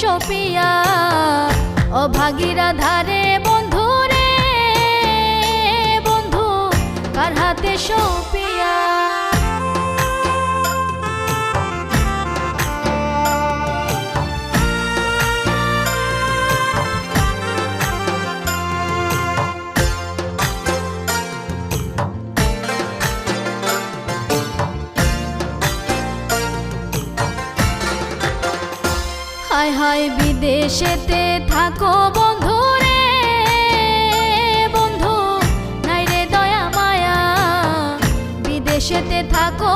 সপিয়া অভাগীরা ধারে বন্ধু রে বন্ধু কার হাতে সপিয়া। হায় হায় বিদেশেতে থাকো বন্ধু রে বন্ধু নাই রে দয়া মায়া বিদেশেতে থাকো